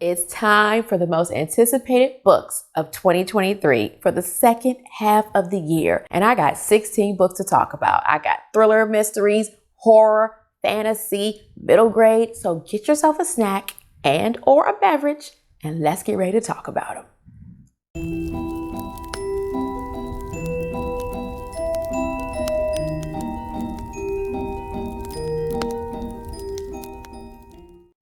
It's time for the most anticipated books of 2023 for the second half of the year. And I got 16 books to talk about. I got thriller, mysteries, horror, fantasy, middle grade. So get yourself a snack and or a beverage and let's get ready to talk about them.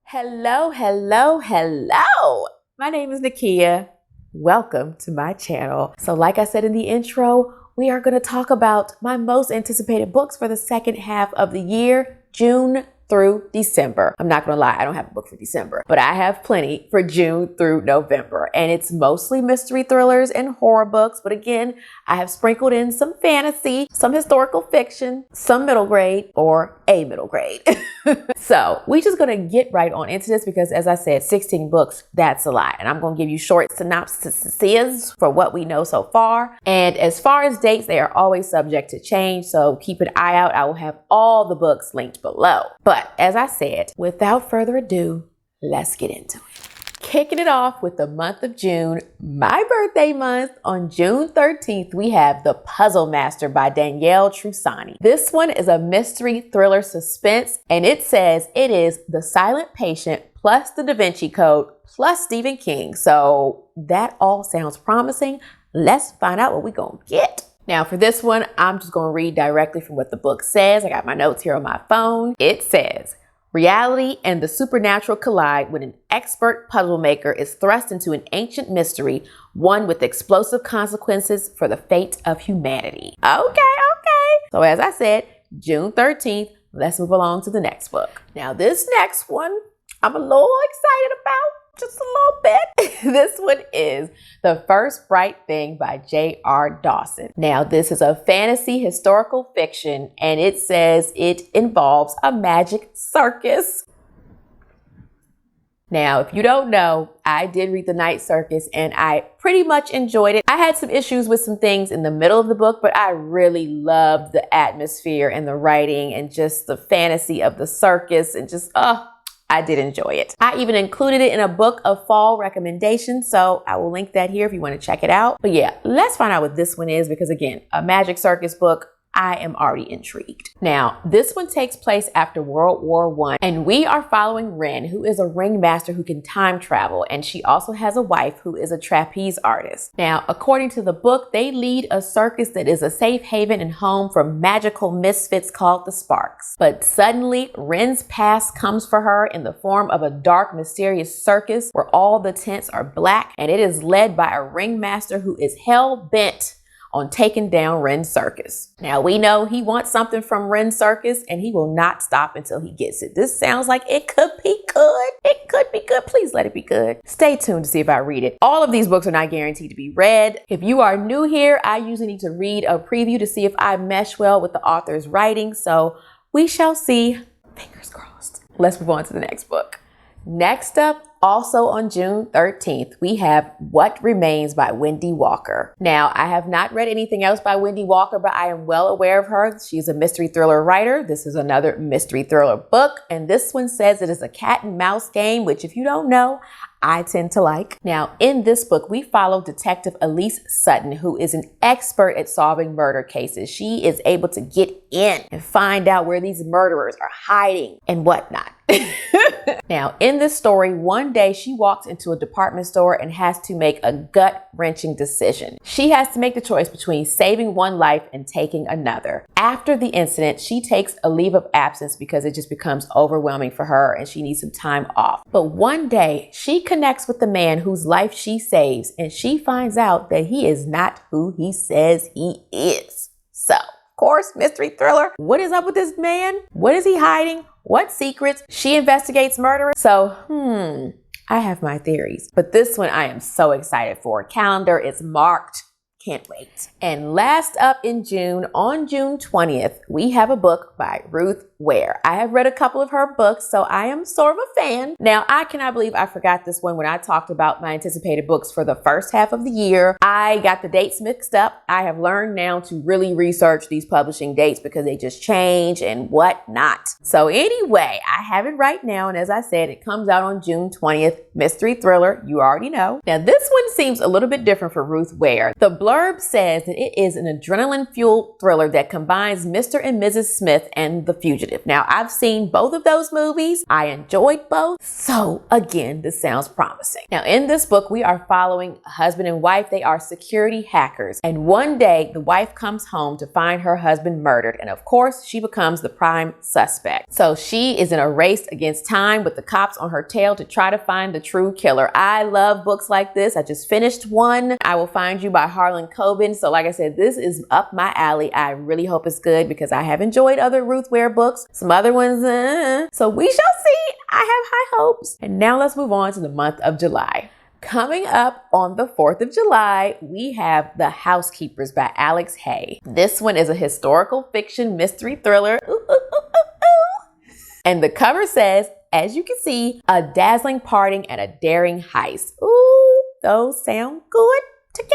Hello, hello, hello. My name is Nakia. Welcome to my channel. So like I said in the intro, we are going to talk about my most anticipated books for the second half of the year, June through December. I'm not going to lie, I don't have a book for December, but I have plenty for June through November. And it's mostly mystery thrillers and horror books. But again, I have sprinkled in some fantasy, some historical fiction, some middle grade or a middle grade. So we just going to get right on into this because as I said, 16 books, that's a lot. And I'm going to give you short synopsises for what we know so far. And as far as dates, they are always subject to change. So keep an eye out. I will have all the books linked below. But as I said, without further ado, let's get into it. Kicking it off with the month of June, my birthday month. On June 13th, we have The Puzzle Master by Danielle Trussani. This one is a mystery thriller suspense, and it says it is The Silent Patient plus The Da Vinci Code plus Stephen King. So that all sounds promising. Let's find out what we're gonna get. Now for this one, I'm just gonna read directly from what the book says. I got my notes here on my phone. It says, reality and the supernatural collide when an expert puzzle maker is thrust into an ancient mystery, one with explosive consequences for the fate of humanity. Okay. So as I said, June 13th, let's move along to the next book. Now this next one, I'm a little excited about, just a little bit. This one is The First Bright Thing by J.R. Dawson. Now, this is a fantasy historical fiction, and it says it involves a magic circus. Now, if you don't know, I did read The Night Circus and I pretty much enjoyed it. I had some issues with some things in the middle of the book, but I really loved the atmosphere and the writing and just the fantasy of the circus and just, I did enjoy it. I even included it in a book of fall recommendations, so I will link that here if you want to check it out. But yeah, let's find out what this one is because again, a magic circus book. I am already intrigued. Now, this one takes place after World War I, and we are following Ren, who is a ringmaster who can time travel, and she also has a wife who is a trapeze artist. Now, according to the book, they lead a circus that is a safe haven and home for magical misfits called the Sparks. But suddenly, Ren's past comes for her in the form of a dark, mysterious circus where all the tents are black, and it is led by a ringmaster who is hell-bent on taking down Ren's circus. Now we know he wants something from Ren's circus and he will not stop until he gets it. This sounds like it could be good. It could be good. Please let it be good. Stay tuned to see if I read it. All of these books are not guaranteed to be read. If you are new here, I usually need to read a preview to see if I mesh well with the author's writing. So we shall see. Fingers crossed. Let's move on to the next book. Next up, also on June 13th, we have What Remains by Wendy Walker. Now, I have not read anything else by Wendy Walker, but I am well aware of her. She's a mystery thriller writer. This is another mystery thriller book, and this one says it is a cat and mouse game, which if you don't know, I tend to like. Now, in this book, we follow Detective Elise Sutton, who is an expert at solving murder cases. She is able to get in and find out where these murderers are hiding and whatnot. Now, in this story, one day she walks into a department store and has to make a gut-wrenching decision. She has to make the choice between saving one life and taking another. After the incident, she takes a leave of absence because it just becomes overwhelming for her and she needs some time off. But one day, she connects with the man whose life she saves and she finds out that he is not who he says he is. So, of course, mystery thriller. What is up with this man? What is he hiding? What secrets? She investigates murderers. So, I have my theories. But this one I am so excited for. Calendar is marked. Can't wait. And last up in June, on June 20th, we have a book by Ruth Ware. I have read a couple of her books, so I am sort of a fan. Now, I cannot believe I forgot this one when I talked about my anticipated books for the first half of the year. I got the dates mixed up. I have learned now to really research these publishing dates because they just change and whatnot. So anyway, I have it right now, and as I said, it comes out on June 20th. Mystery thriller, you already know. Now, this one seems a little bit different for Ruth Ware. The blurb says that it is an adrenaline-fueled thriller that combines Mr. and Mrs. Smith and The Fugitive. Now, I've seen both of those movies. I enjoyed both. So again, this sounds promising. Now, in this book, we are following a husband and wife. They are security hackers. And one day, the wife comes home to find her husband murdered. And of course, she becomes the prime suspect. So she is in a race against time with the cops on her tail to try to find the true killer. I love books like this. I just finished one, I Will Find You by Harlan Coben. So like I said, this is up my alley. I really hope it's good because I have enjoyed other Ruth Ware books. Some other ones, so we shall see. I have high hopes. And now let's move on to the month of July. Coming up on the 4th of July, we have The Housekeepers by Alex Hay. This one is a historical fiction mystery thriller. Ooh, ooh, ooh, ooh, ooh. And the cover says, as you can see, a dazzling parting and a daring heist. Ooh, those sound good together.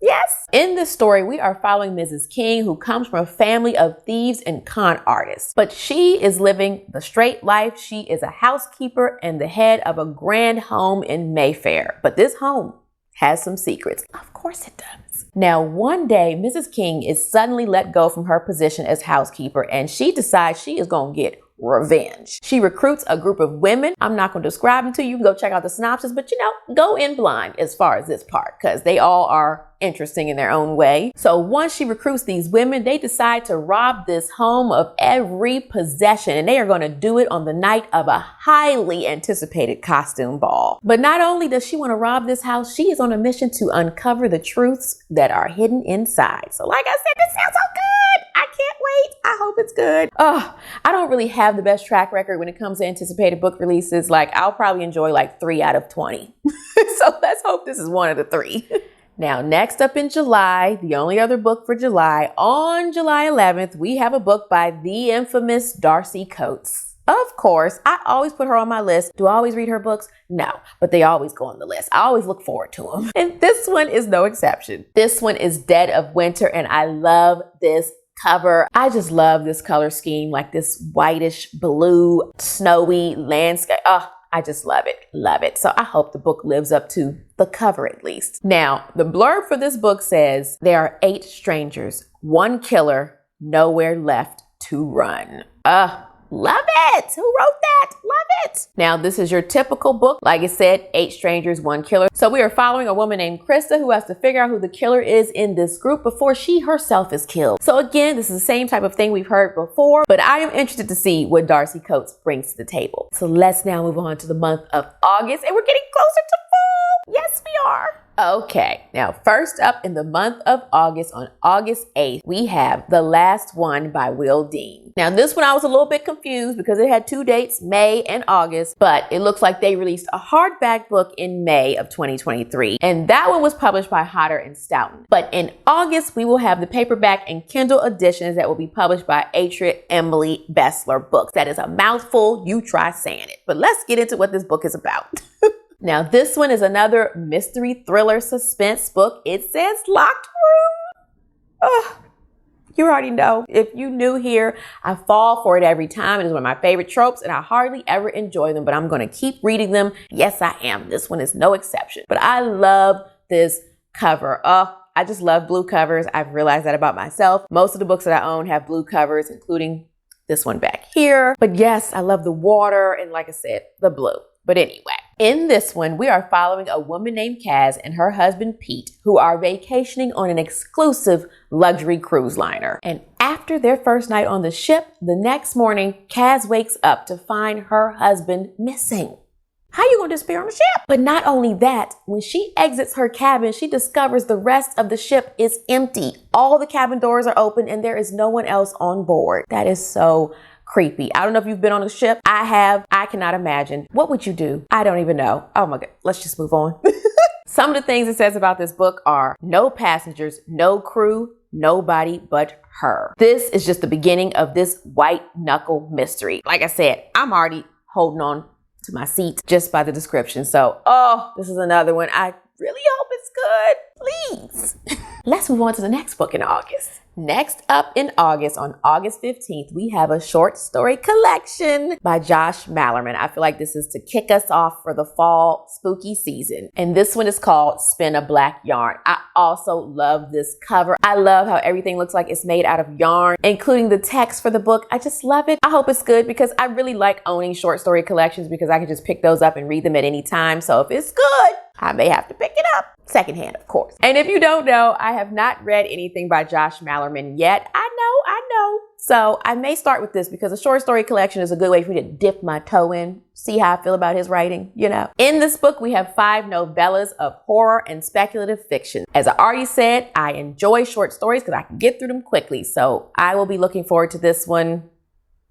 Yes. In this story, we are following Mrs. King, who comes from a family of thieves and con artists. But she is living the straight life. She is a housekeeper and the head of a grand home in Mayfair. But this home has some secrets. Of course it does. Now, one day, Mrs. King is suddenly let go from her position as housekeeper, and she decides she is going to get revenge. She recruits a group of women. I'm not going to describe them to you. You can go check out the synopsis, but go in blind as far as this part, because they all are interesting in their own way. So once she recruits these women, they decide to rob this home of every possession, and they are going to do it on the night of a highly anticipated costume ball. But not only does she want to rob this house, she is on a mission to uncover the truths that are hidden inside. So like I said, this sounds so good. I can't wait. I hope it's good. Oh, I don't really have the best track record when it comes to anticipated book releases. Like, I'll probably enjoy like 3 out of 20. So let's hope this is one of the 3. Now, next up in July, the only other book for July, on July 11th, we have a book by the infamous Darcy Coates. Of course, I always put her on my list. Do I always read her books? No, but they always go on the list. I always look forward to them. And this one is no exception. This one is Dead of Winter, and I love this cover. I just love this color scheme, like this whitish blue, snowy landscape. Oh, I just love it. Love it. So I hope the book lives up to the cover at least. Now, the blurb for this book says, there are 8 strangers, 1 killer, nowhere left to run. Love it. Who wrote that? Love it. Now, this is your typical book. Like I said, 8 strangers, 1 killer. So we are following a woman named Krista who has to figure out who the killer is in this group before she herself is killed. So again, this is the same type of thing we've heard before, but I am interested to see what Darcy Coates brings to the table. So let's now move on to the month of August, and we're getting closer to fall. Yes, we are. Okay, now first up in the month of August, on August 8th, we have The Last One by Will Dean. Now this one I was a little bit confused because it had 2 dates, May and August, but it looks like they released a hardback book in May of 2023, and that one was published by Hodder and Stoughton. But in August, we will have the paperback and Kindle editions that will be published by Atria Emily Bessler Books. That is a mouthful, you try saying it. But let's get into what this book is about. Now, this one is another mystery thriller suspense book. It says Locked Room. You already know. If you new here, I fall for it every time. It is one of my favorite tropes, and I hardly ever enjoy them, but I'm going to keep reading them. Yes, I am. This one is no exception. But I love this cover. I just love blue covers. I've realized that about myself. Most of the books that I own have blue covers, including this one back here. But yes, I love the water and, like I said, the blue. But anyway, in this one, we are following a woman named Kaz and her husband Pete, who are vacationing on an exclusive luxury cruise liner. And after their first night on the ship, the next morning, Kaz wakes up to find her husband missing. How you gonna disappear on the ship? But not only that, when she exits her cabin, she discovers the rest of the ship is empty. All the cabin doors are open and there is no one else on board. That is so creepy. I don't know if you've been on a ship. I have. I cannot imagine. What would you do? I don't even know. Oh my God. Let's just move on. Some of the things it says about this book are no passengers, no crew, nobody but her. This is just the beginning of this white knuckle mystery. Like I said, I'm already holding on to my seat just by the description. So, this is another one. I really hope it's good. Please. Let's move on to the next book in August. Next up in August, on August 15th, we have a short story collection by Josh Malerman. I feel like this is to kick us off for the fall spooky season. And this one is called Spin a Black Yarn. I also love this cover. I love how everything looks like it's made out of yarn, including the text for the book. I just love it. I hope it's good because I really like owning short story collections because I can just pick those up and read them at any time. So if it's good, I may have to pick it up. Secondhand, of course. And if you don't know, I have not read anything by Josh Malerman yet. I know. So I may start with this because a short story collection is a good way for me to dip my toe in, see how I feel about his writing, you know. In this book, we have 5 novellas of horror and speculative fiction. As I already said, I enjoy short stories because I can get through them quickly. So I will be looking forward to this one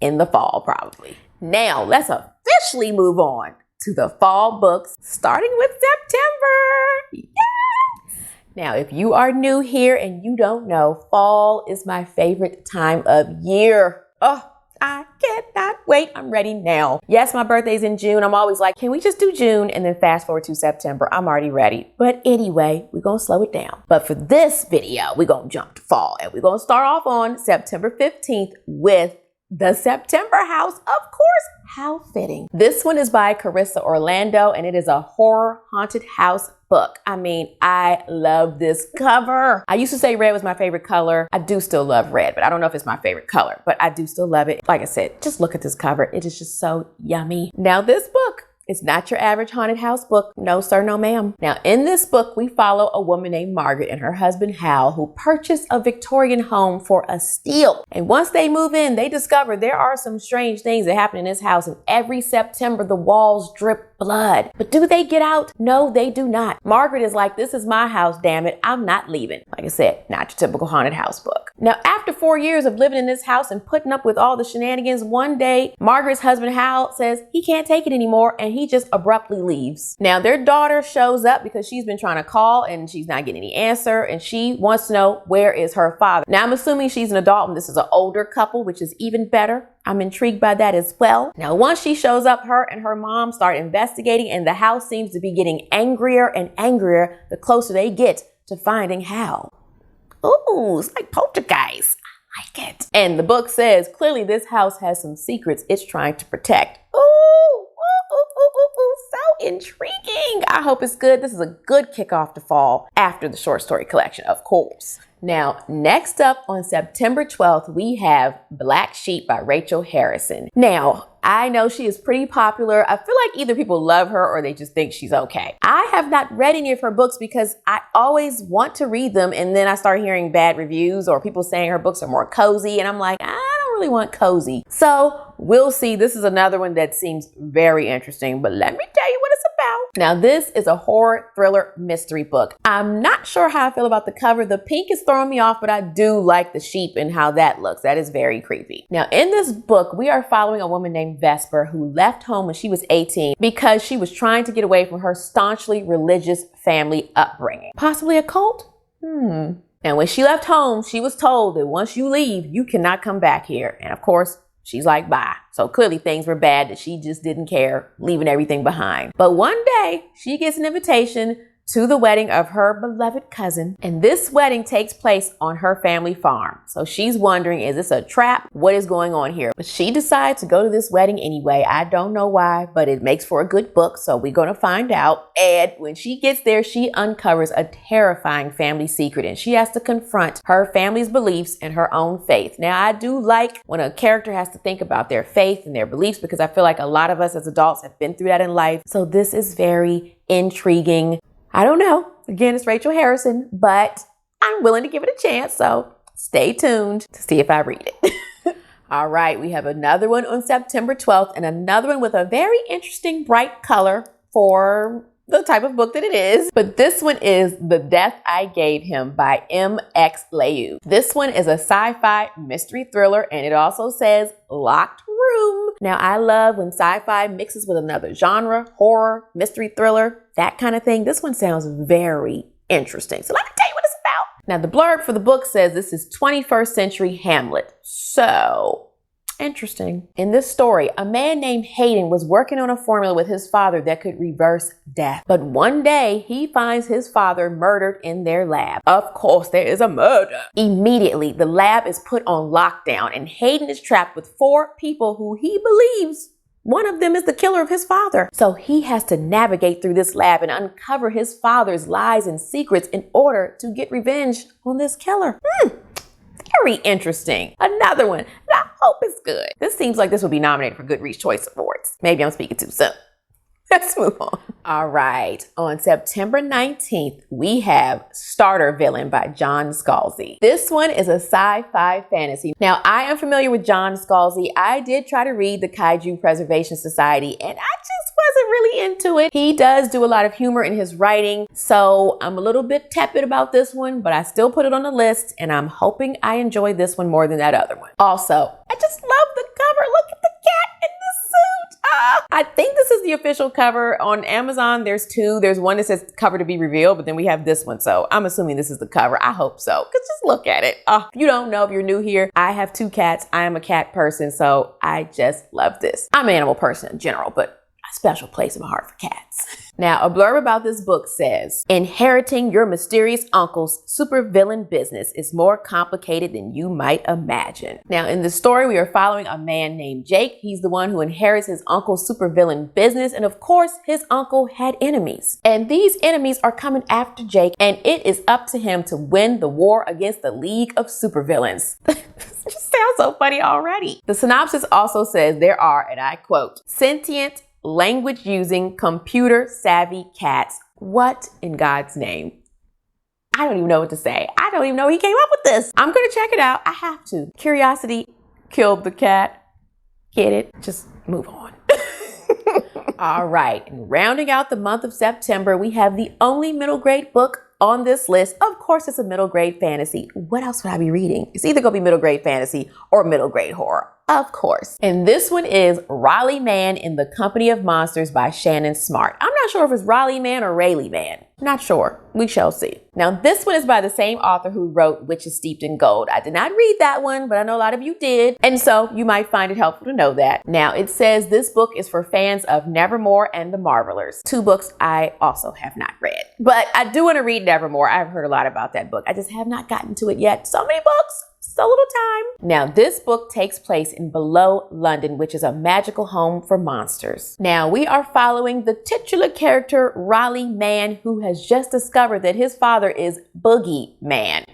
in the fall, probably. Now, let's officially move on to the fall books, starting with September. Yes! Now, if you are new here and you don't know, fall is my favorite time of year. Oh, I cannot wait. I'm ready now. Yes, my birthday's in June. I'm always like, can we just do June and then fast forward to September? I'm already ready. But anyway, we're going to slow it down. But for this video, we're going to jump to fall. And we're going to start off on September 15th with The September House. Of course, how fitting. This one is by Carissa Orlando, and it is a horror haunted house book. I mean, I love this cover. I used to say red was my favorite color. I do still love red, but I don't know if it's my favorite color, but I do still love it. Like I said, just look at this cover. It is just so yummy. Now this book, it's not your average haunted house book. No, sir, no, ma'am. Now, in this book, we follow a woman named Margaret and her husband, Hal, who purchased a Victorian home for a steal. And once they move in, they discover there are some strange things that happen in this house. And every September, the walls drip blood. But do they get out? No, they do not. Margaret is like, this is my house, damn it. I'm not leaving. Like I said, not your typical haunted house book. Now, after 4 years of living in this house and putting up with all the shenanigans, one day, Margaret's husband, Hal, says he can't take it anymore and he just abruptly leaves. Now, their daughter shows up because she's been trying to call and she's not getting any answer and she wants to know where is her father. Now, I'm assuming she's an adult and this is an older couple, which is even better. I'm intrigued by that as well. Now, once she shows up, her and her mom start investigating and the house seems to be getting angrier and angrier the closer they get to finding Hal. Ooh, it's like Poltergeist. I like it. And the book says, clearly this house has some secrets it's trying to protect. Ooh, so intriguing. I hope it's good. This is a good kickoff to fall after the short story collection, of course. Now, next up on September 12th, we have Black Sheep by Rachel Harrison. Now, I know she is pretty popular. I feel like either people love her or they just think she's okay. I have not read any of her books because I always want to read them and then I start hearing bad reviews or people saying her books are more cozy and I'm like, I don't really want cozy. So we'll see. This is another one that seems very interesting, but let me tell you what it's about. Now, this is a horror thriller mystery book. I'm not sure how I feel about the cover. The pink is throwing me off, but I do like the sheep and how that looks. That is very creepy. Now, in this book, we are following a woman named Vesper who left home when she was 18 because she was trying to get away from her staunchly religious family upbringing. Possibly a cult? And when she left home, she was told that once you leave, you cannot come back here. And of course, she's like, bye. So clearly things were bad that she just didn't care, leaving everything behind. But one day she gets an invitation to the wedding of her beloved cousin. And this wedding takes place on her family farm. So she's wondering, is this a trap? What is going on here? But she decides to go to this wedding anyway. I don't know why, but it makes for a good book. So we're going to find out. And when she gets there, she uncovers a terrifying family secret and she has to confront her family's beliefs and her own faith. Now, I do like when a character has to think about their faith and their beliefs because I feel like a lot of us as adults have been through that in life. So this is very intriguing. I don't know. Again, it's Rachel Harrison, but I'm willing to give it a chance. So stay tuned to see if I read it. All right. We have another one on September 12th and another one with a very interesting bright color for the type of book that it is. But this one is The Death I Gave Him by M.X. Leyu. This one is a sci-fi mystery thriller, and it also says locked room. Now, I love when sci-fi mixes with another genre, horror, mystery thriller, that kind of thing. This one sounds very interesting. So let me tell you what it's about. Now, the blurb for the book says this is 21st century Hamlet. So interesting. In this story, a man named Hayden was working on a formula with his father that could reverse death. But one day, he finds his father murdered in their lab. Of course, there is a murder. Immediately, the lab is put on lockdown, and Hayden is trapped with 4 people who he believes one of them is the killer of his father. So he has to navigate through this lab and uncover his father's lies and secrets in order to get revenge on this killer. Very interesting. Another one that I hope is good. This seems like this will be nominated for Goodreads Choice Awards. Maybe I'm speaking too soon. Let's move on. All right. On September 19th, we have Starter Villain by John Scalzi. This one is a sci-fi fantasy. Now, I am familiar with John Scalzi. I did try to read the Kaiju Preservation Society, and I just wasn't really into it. He does do a lot of humor in his writing, so I'm a little bit tepid about this one, but I still put it on the list, and I'm hoping I enjoy this one more than that other one. Also, I just love the cover. Look at the cat in the suit. I think this is the official cover on Amazon. There's 2. There's one that says cover to be revealed, but then we have this one. So I'm assuming this is the cover. I hope so, because just look at it. If you don't know, if you're new here, I have 2 cats. I am a cat person, so I just love this. I'm an animal person in general, but a special place in my heart for cats. Now, a blurb about this book says, inheriting your mysterious uncle's supervillain business is more complicated than you might imagine. Now, in the story, we are following a man named Jake. He's the one who inherits his uncle's supervillain business. And of course, his uncle had enemies. And these enemies are coming after Jake, and it is up to him to win the war against the League of Supervillains. This just sounds so funny already. The synopsis also says there are, and I quote, sentient, language-using, computer-savvy cats. What in God's name? I don't even know what to say. I don't even know he came up with this. I'm gonna check it out. I have to. Curiosity killed the cat. Get it? Just move on. All right, and rounding out the month of September, we have the only middle grade book on this list. Of course, it's a middle grade fantasy. What else would I be reading? It's either gonna be middle grade fantasy or middle grade horror. Of course. And this one is Raleigh Man in the Company of Monsters by Shannon Smart. I'm not sure if it's Raleigh Man or Rayleigh Man. Not sure. We shall see. Now, this one is by the same author who wrote Witches Steeped in Gold. I did not read that one, but I know a lot of you did. And so you might find it helpful to know that. Now, it says this book is for fans of Nevermore and The Marvelers. 2 books I also have not read. But I do want to read Nevermore. I've heard a lot about that book. I just have not gotten to it yet. So many books. So little time. Now, this book takes place in Below London, which is a magical home for monsters. Now, we are following the titular character, Raleigh Man, who has just discovered that his father is Boogie Man.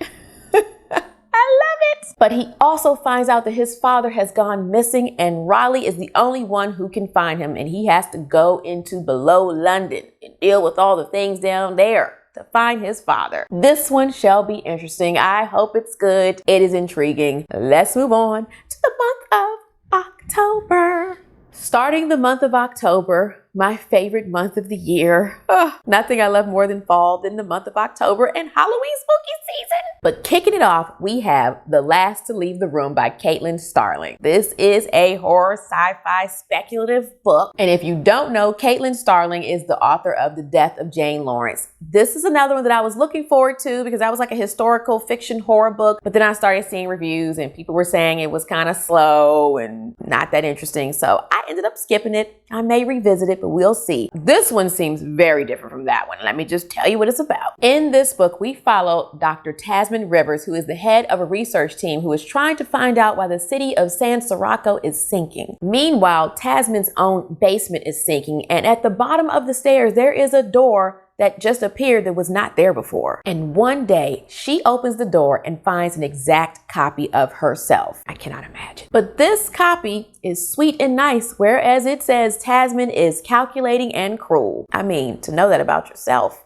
I love it. But he also finds out that his father has gone missing, and Raleigh is the only one who can find him, and he has to go into Below London and deal with all the things down there to find his father. This one shall be interesting. I hope it's good. It is intriguing. Let's move on to the month of October. Starting the month of October, my favorite month of the year. Nothing I love more than fall than the month of October and Halloween spooky season. But kicking it off, we have The Last to Leave the Room by Caitlin Starling. This is a horror sci-fi speculative book. And if you don't know, Caitlin Starling is the author of The Death of Jane Lawrence. This is another one that I was looking forward to because that was like a historical fiction horror book. But then I started seeing reviews and people were saying it was kind of slow and not that interesting. So I ended up skipping it. I may revisit it, but we'll see. This one seems very different from that one. Let me just tell you what it's about. In this book, we follow Dr. Tasman Rivers, who is the head of a research team who is trying to find out why the city of San Sirocco is sinking. Meanwhile, Tasman's own basement is sinking, and at the bottom of the stairs, there is a door that just appeared that was not there before. And one day, she opens the door and finds an exact copy of herself. I cannot imagine. But this copy is sweet and nice, whereas it says Tasman is calculating and cruel. I mean, to know that about yourself,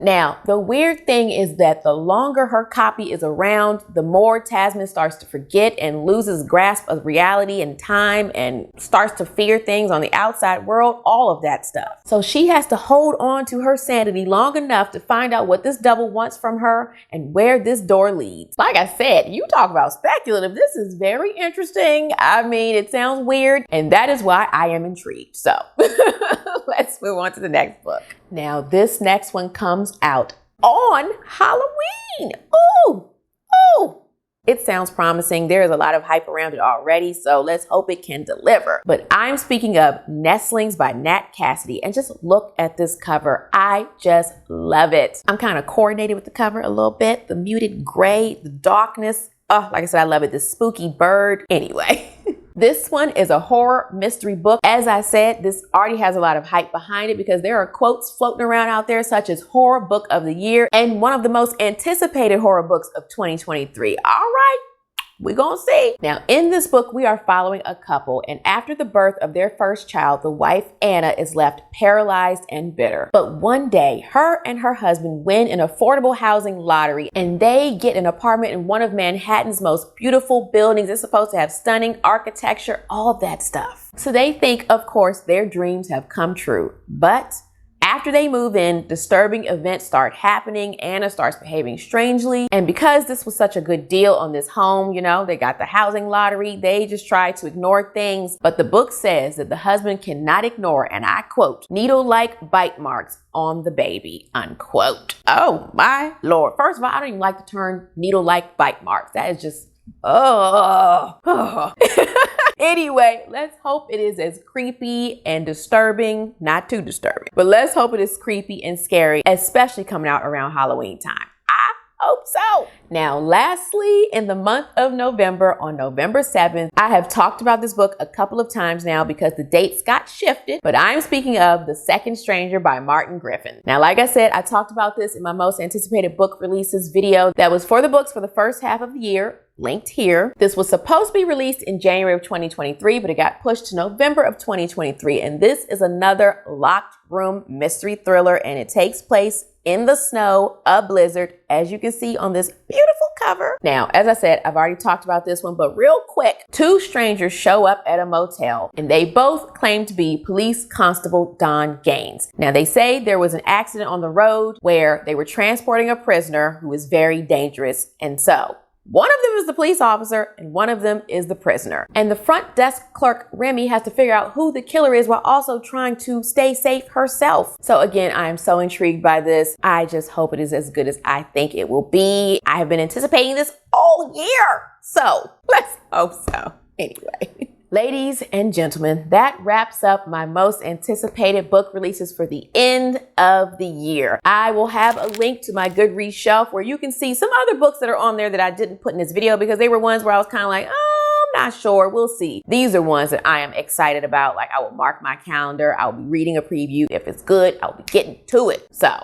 Now, the weird thing is that the longer her copy is around, the more Tasman starts to forget and loses grasp of reality and time and starts to fear things on the outside world, all of that stuff. So she has to hold on to her sanity long enough to find out what this double wants from her and where this door leads. Like I said, you talk about speculative. This is very interesting. I mean, it sounds weird, and that is why I am intrigued. So let's move on to the next book. Now, this next one comes out on Halloween. Ooh. It sounds promising. There is a lot of hype around it already, so let's hope it can deliver. But I'm speaking of Nestlings by Nat Cassidy, and just look at this cover. I just love it. I'm kind of coordinated with the cover a little bit. The muted gray, the darkness. Oh, like I said, I love it. This spooky bird. Anyway. This one is a horror mystery book. As I said, this already has a lot of hype behind it because there are quotes floating around out there such as horror book of the year and one of the most anticipated horror books of 2023. All right. We're gonna see. Now, in this book, we are following a couple, and after the birth of their first child, the wife, Anna, is left paralyzed and bitter. But one day, her and her husband win an affordable housing lottery, and they get an apartment in one of Manhattan's most beautiful buildings. It's supposed to have stunning architecture, all that stuff. So they think, of course, their dreams have come true. But after they move in, disturbing events start happening. Anna starts behaving strangely. And because this was such a good deal on this home, you know, they got the housing lottery, they just try to ignore things. But the book says that the husband cannot ignore, and I quote, needle-like bite marks on the baby, unquote. Oh my Lord. First of all, I don't even like the term needle-like bite marks. That is just, Anyway, let's hope it is as creepy and disturbing, not too disturbing, but let's hope it is creepy and scary, especially coming out around Halloween time. I hope so. Now, lastly, in the month of November, on November 7th, I have talked about this book a couple of times now because the dates got shifted, but I'm speaking of The Second Stranger by Martin Griffin. Now, like I said, I talked about this in my most anticipated book releases video that was for the books for the first half of the year, linked here. This was supposed to be released in January of 2023, but it got pushed to November of 2023. And this is another locked room mystery thriller, and it takes place in the snow, a blizzard, as you can see on this beautiful cover. Now, as I said, I've already talked about this one, but real quick, two strangers show up at a motel, and they both claim to be Police Constable Don Gaines. Now, they say there was an accident on the road where they were transporting a prisoner who is very dangerous, and so one of them is the police officer and one of them is the prisoner. And the front desk clerk, Remy, has to figure out who the killer is while also trying to stay safe herself. So again, I am so intrigued by this. I just hope it is as good as I think it will be. I have been anticipating this all year. So let's hope so. Anyway. Ladies and gentlemen, that wraps up my most anticipated book releases for the end of the year. I will have a link to my Goodreads shelf where you can see some other books that are on there that I didn't put in this video because they were ones where I was kind of like, oh, I'm not sure. We'll see. These are ones that I am excited about. Like, I will mark my calendar. I'll be reading a preview. If it's good, I'll be getting to it. So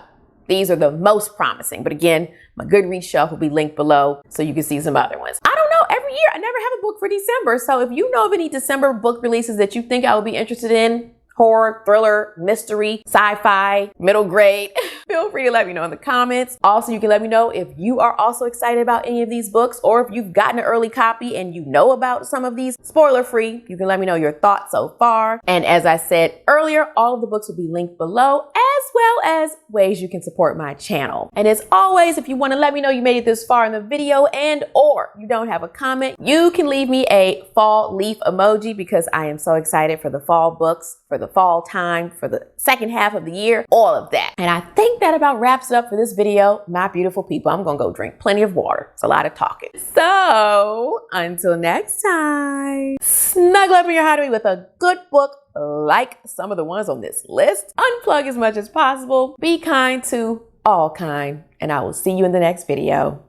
these are the most promising. But again, my Goodreads shelf will be linked below so you can see some other ones. I don't know, every year I never have a book for December. So if you know of any December book releases that you think I would be interested in, horror, thriller, mystery, sci-fi, middle grade, feel free to let me know in the comments. Also, you can let me know if you are also excited about any of these books or if you've gotten an early copy and you know about some of these. Spoiler free, you can let me know your thoughts so far. And as I said earlier, all of the books will be linked below, as well as ways you can support my channel. And as always, if you want to let me know you made it this far in the video and or you don't have a comment, you can leave me a fall leaf emoji because I am so excited for the fall books, for the fall time, for the second half of the year, all of that. And I think that about wraps it up for this video, my beautiful people. I'm gonna go drink plenty of water. It's a lot of talking. So until next time, snuggle up in your hideaway with a good book like some of the ones on this list. Unplug as much as possible. Be kind to all kind. And I will see you in the next video.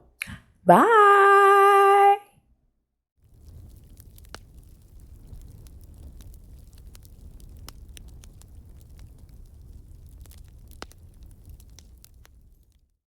Bye.